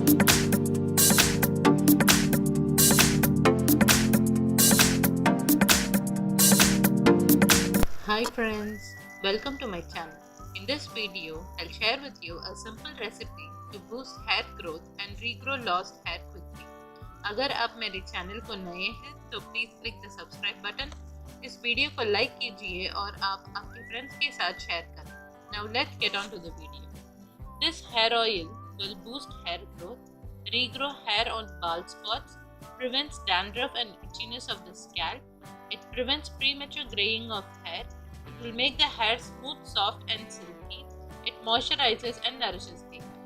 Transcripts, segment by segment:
Hi friends, welcome to my channel. In this video, I'll share with you a simple recipe to boost hair growth and regrow lost hair quickly. अगर आप मेरे channel को नए हैं तो please click the subscribe button, इस video को like कीजिए और आप आपके फ्रेंड्स के साथ शेयर करें. Now let's get on to the video. This hair oil will boost hair growth, regrow hair on bald spots, prevents dandruff and itchiness of the scalp. It prevents premature graying of hair. It will make the hair smooth, soft and silky. It moisturizes and nourishes the hair.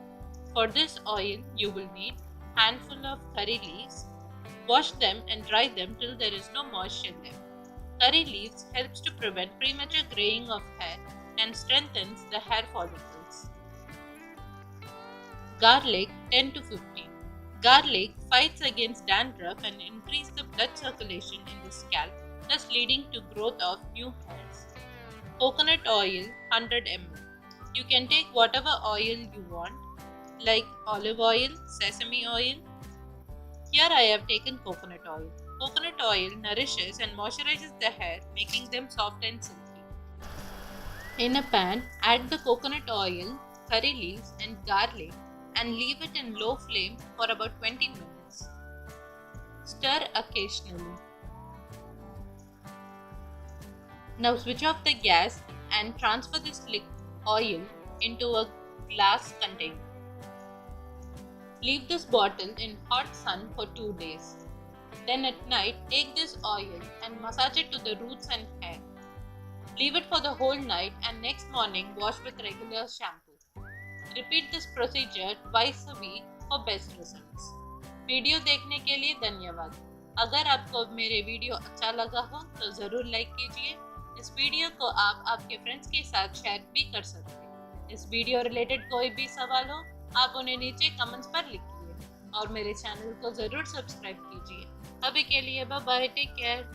For this oil, you will need handful of curry leaves. Wash them and dry them till there is no moisture left. Curry leaves helps to prevent premature graying of hair and strengthens the hair follicles. Garlic 10 to 15. Garlic fights against dandruff and increases the blood circulation in the scalp, thus leading to growth of new hairs. Coconut oil 100 ml. You can take whatever oil you want, like olive oil, sesame oil. Here I have taken coconut oil. Coconut oil nourishes and moisturizes the hair, making them soft and silky. In a pan, add the coconut oil, curry leaves and garlic and leave it in low flame for about 20 minutes. Stir occasionally. Now switch off the gas and transfer this oil into a glass container. Leave this bottle in hot sun for 2 days. Then at night, take this oil and massage it to the roots and hair. Leave it for the whole night and next morning wash with regular shampoo. Repeat this procedure twice a week for best results. Video देखने के लिए धन्यवाद. अगर आपको मेरे video अच्छा लगा हो तो ज़रूर लाइक कीजिए. इस वीडियो को आप आपके फ्रेंड्स के साथ शेयर भी कर सकते हैं. इस वीडियो रिलेटेड कोई भी सवाल हो आप उन्हें नीचे कमेंट्स पर लिखिए और मेरे चैनल को ज़रूर सब्सक्राइब कीजिए. अभी के लिए बाय बाय, टेक केयर.